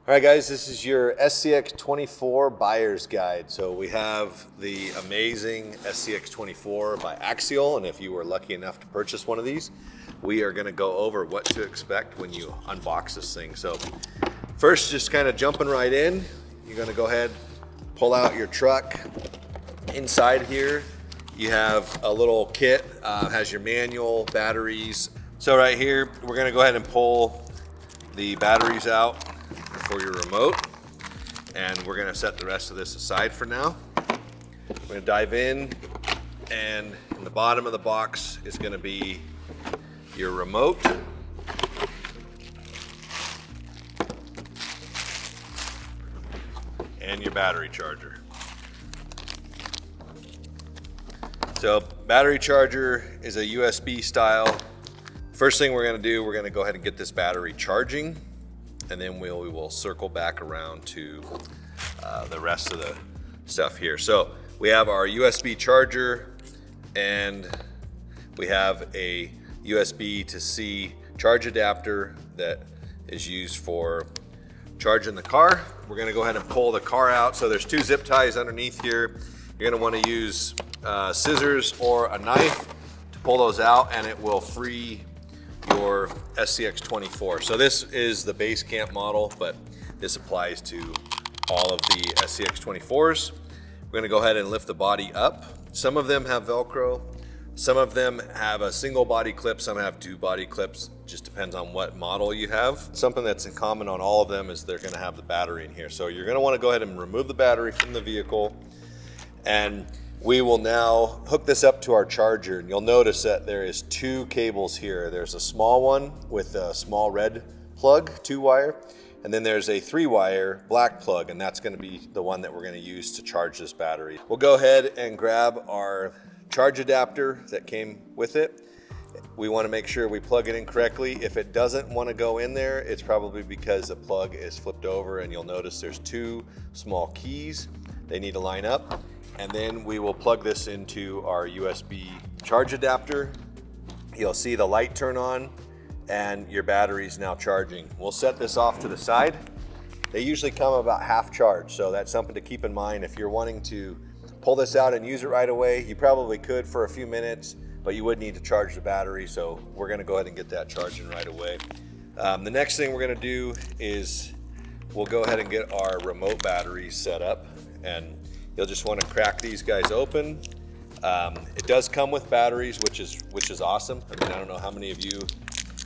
All right, guys, this is your SCX24 buyer's guide. So we have the amazing SCX24 by Axial, and if you were lucky enough to purchase one of these, we are gonna go over what to expect when you unbox this thing. So first, just kind of jumping right in, you're gonna go ahead, pull out your truck. Inside here, you have a little kit, has your manual, batteries. So right here, we're gonna go ahead and pull the batteries out for your remote, and we're gonna set the rest of this aside for now. We're gonna dive in, and in the bottom of the box is gonna be your remote. And your battery charger. So battery charger is a USB style. First thing we're gonna do, we're gonna go ahead and get this battery charging, and then we will circle back around to the rest of the stuff here. So we have our USB charger, and we have a USB to C charge adapter that is used for charging the car. We're gonna go ahead and pull the car out. So there's two zip ties underneath here. You're gonna wanna use scissors or a knife to pull those out, and it will free your SCX24. So this is the base camp model, but this applies to all of the SCX24s. We're gonna go ahead and lift the body up. Some of them have Velcro, some of them have a single body clip, some have two body clips, just depends on what model you have. Something that's in common on all of them is they're gonna have the battery in here. So you're gonna wanna go ahead and remove the battery from the vehicle, and we will now hook this up to our charger, and you'll notice that there is two cables here. There's a small one with a small red plug, 2-wire, and then there's a 3-wire black plug, and that's gonna be the one that we're gonna use to charge this battery. We'll go ahead and grab our charge adapter that came with it. We wanna make sure we plug it in correctly. If it doesn't wanna go in there, it's probably because the plug is flipped over, and you'll notice there's two small keys. They need to line up. And then we will plug this into our USB charge adapter. You'll see the light turn on, and your battery's now charging. We'll set this off to the side. They usually come about half charged, so that's something to keep in mind. If you're wanting to pull this out and use it right away, you probably could for a few minutes, but you would need to charge the battery, so we're gonna go ahead and get that charging right away. The next thing we're gonna do is we'll go ahead and get our remote batteries set up, and you'll just want to crack these guys open. It does come with batteries, which is awesome. I mean, I don't know how many of you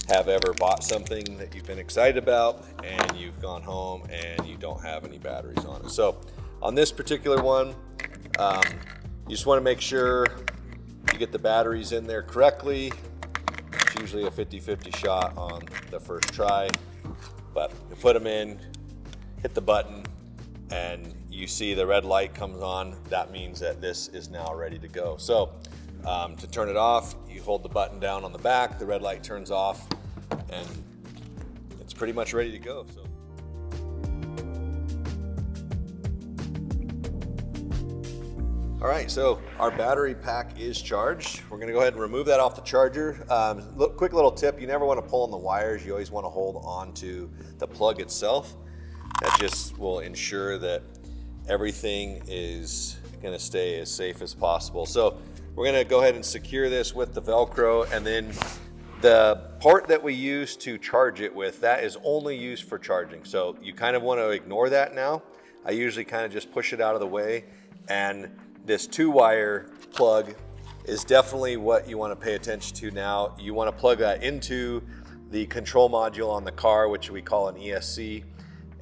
have ever bought something that you've been excited about and you've gone home and you don't have any batteries on it. So on this particular one, you just want to make sure you get the batteries in there correctly. It's usually a 50-50 shot on the first try, but you put them in, hit the button, and you see the red light comes on. That means that this is now ready to go. So to turn it off, you hold the button down on the back, the red light turns off, and it's pretty much ready to go. So. All right, so our battery pack is charged. We're gonna go ahead and remove that off the charger. Quick little tip, you never wanna pull on the wires. You always wanna hold on to the plug itself. That just will ensure that everything is gonna stay as safe as possible. So we're gonna go ahead and secure this with the Velcro, and then the port that we use to charge it with, that is only used for charging. So you kind of wanna ignore that now. I usually kind of just push it out of the way, and this 2-wire plug is definitely what you wanna pay attention to now. You wanna plug that into the control module on the car, which we call an ESC.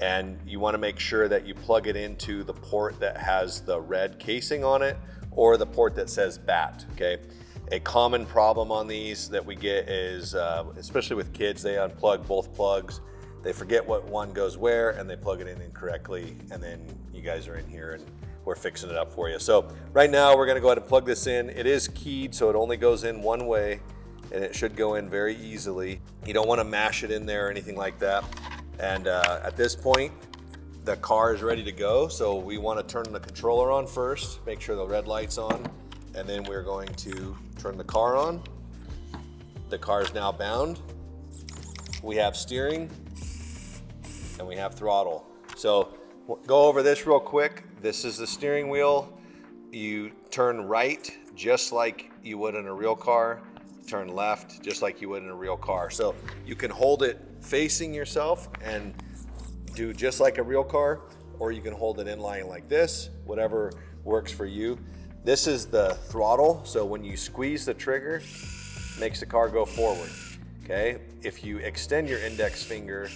And you want to make sure that you plug it into the port that has the red casing on it, or the port that says BAT, okay? A common problem on these that we get is, especially with kids, they unplug both plugs, they forget what one goes where, and they plug it in incorrectly, and then you guys are in here and we're fixing it up for you. So right now we're gonna go ahead and plug this in. It is keyed, so it only goes in one way, and it should go in very easily. You don't want to mash it in there or anything like that. And at this point, the car is ready to go. So we want to turn the controller on first, make sure the red light's on, and then we're going to turn the car on. The car is now bound. We have steering, and we have throttle. So we'll go over this real quick. This is the steering wheel. You turn right just like you would in a real car. Turn left just like you would in a real car. So you can hold it facing yourself and do just like a real car, or you can hold it in line like this, whatever works for you. This is the throttle. So when you squeeze the trigger, it makes the car go forward. Okay. If you extend your index finger,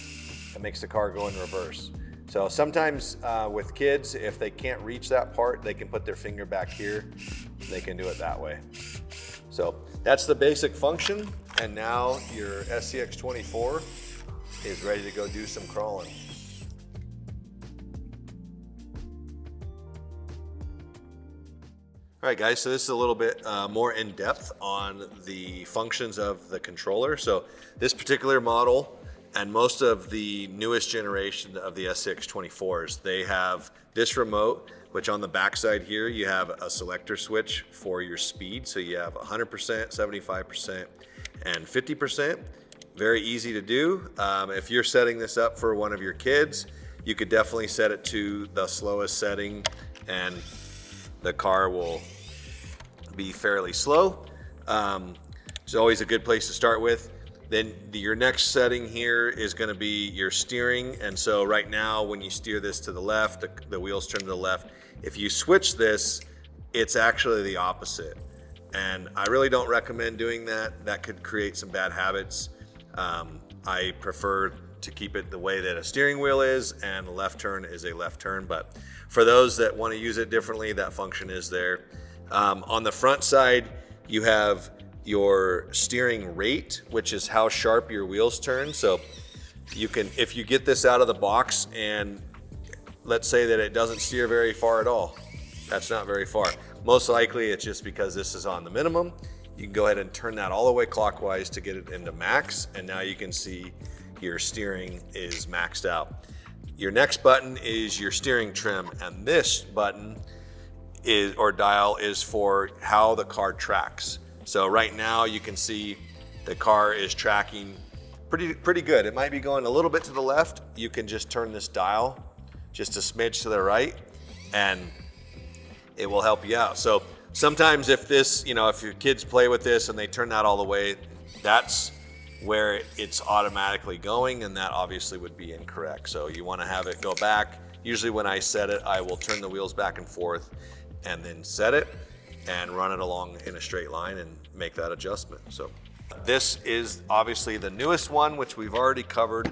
it makes the car go in reverse. So sometimes with kids, if they can't reach that part, they can put their finger back here. They can do it that way. So that's the basic function. And now your SCX24 is ready to go do some crawling. All right, guys, so this is a little bit more in depth on the functions of the controller. So this particular model and most of the newest generation of the SCX24s, they have this remote, which on the backside here, you have a selector switch for your speed. So you have 100%, 75%, and 50%. Very easy to do. If you're setting this up for one of your kids, you could definitely set it to the slowest setting and the car will be fairly slow. It's always a good place to start with. Then your next setting here is going to be your steering. And so right now, when you steer this to the left, the wheels turn to the left. If you switch this, it's actually the opposite. And I really don't recommend doing that. That could create some bad habits. I prefer to keep it the way that a steering wheel is, and a left turn is a left turn. But for those that want to use it differently, that function is there. On the front side, you have your steering rate, which is how sharp your wheels turn. So you can, if you get this out of the box and let's say that it doesn't steer very far at all, that's not very far. Most likely it's just because this is on the minimum. You can go ahead and turn that all the way clockwise to get it into max. And now you can see your steering is maxed out. Your next button is your steering trim. And this button is, or dial, is for how the car tracks. So right now you can see the car is tracking pretty good. It might be going a little bit to the left. You can just turn this dial just a smidge to the right and it will help you out. So sometimes if this, if your kids play with this and they turn that all the way, that's where it's automatically going, and that obviously would be incorrect. So you want to have it go back. Usually when I set it, I will turn the wheels back and forth and then set it and run it along in a straight line and make that adjustment. So this is obviously the newest one, which we've already covered.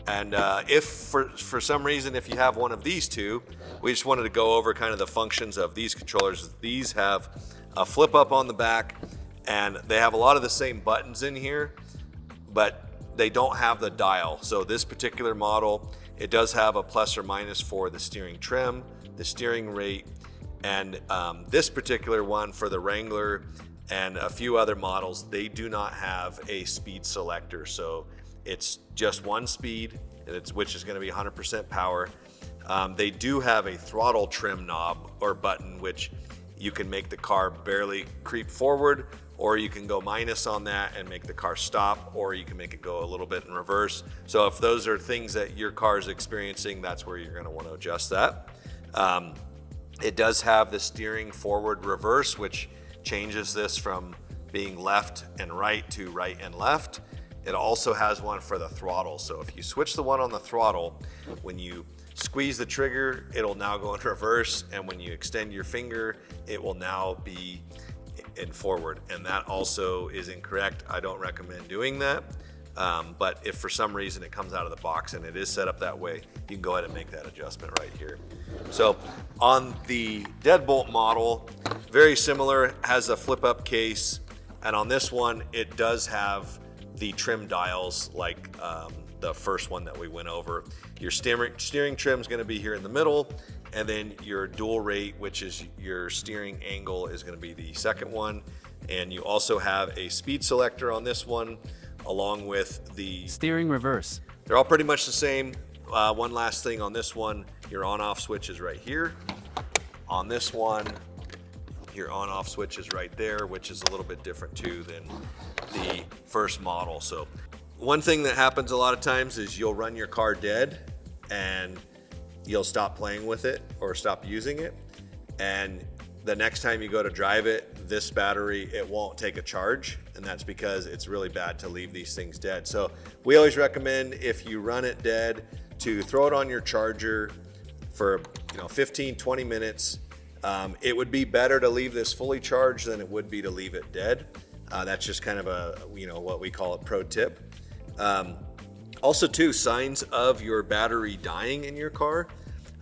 And if for some reason, if you have one of these two, we just wanted to go over kind of the functions of these controllers. These have a flip up on the back and they have a lot of the same buttons in here, but they don't have the dial. So this particular model, it does have a plus or minus for the steering trim, the steering rate, and this particular one for the Wrangler and a few other models, they do not have a speed selector. So it's just one speed, which is going to be 100% power. They do have a throttle trim knob or button, which you can make the car barely creep forward, or you can go minus on that and make the car stop, or you can make it go a little bit in reverse. So if those are things that your car is experiencing, that's where you're going to want to adjust that. It does have the steering forward reverse, which changes this from being left and right to right and left. It also has one for the throttle. So if you switch the one on the throttle, when you squeeze the trigger, it'll now go in reverse. And when you extend your finger, it will now be in forward. And that also is incorrect. I don't recommend doing that. But if for some reason it comes out of the box and it is set up that way, you can go ahead and make that adjustment right here. So on the deadbolt model, very similar, has a flip up case. And on this one, it does have the trim dials like the first one that we went over. Your steering trim is going to be here in the middle, and then your dual rate, which is your steering angle, is going to be the second one. And you also have a speed selector on this one, along with the steering reverse. They're all pretty much the same. One last thing on this one, your on-off switch is right here. On this one, your on-off switch is right there, which is a little bit different too than the first model. So one thing that happens a lot of times is you'll run your car dead and you'll stop playing with it or stop using it. And the next time you go to drive it, this battery, it won't take a charge. And that's because it's really bad to leave these things dead. So we always recommend, if you run it dead, to throw it on your charger for 15, 20 minutes. It would be better to leave this fully charged than it would be to leave it dead. That's just kind of a, what we call a pro tip. Also too, signs of your battery dying in your car.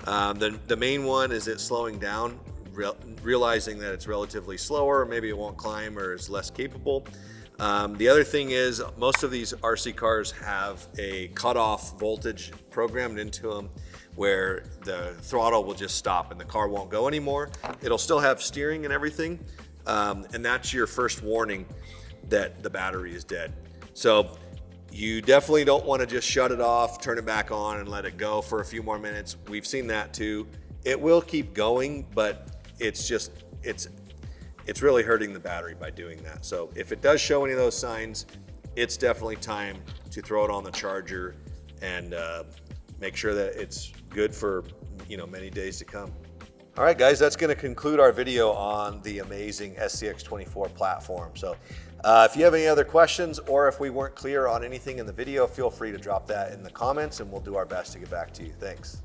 The main one is it slowing down, realizing that it's relatively slower, maybe it won't climb or is less capable. The other thing is, most of these RC cars have a cutoff voltage programmed into them where the throttle will just stop and the car won't go anymore. It'll still have steering and everything, and that's your first warning that the battery is dead. So you definitely don't want to just shut it off, turn it back on, and let it go for a few more minutes. We've seen that too. It will keep going, but it's really hurting the battery by doing that. So if it does show any of those signs, it's definitely time to throw it on the charger and make sure that it's good for many days to come. All right, guys, that's going to conclude our video on the amazing SCX24 platform. So if you have any other questions, or if we weren't clear on anything in the video, feel free to drop that in the comments and we'll do our best to get back to you. Thanks.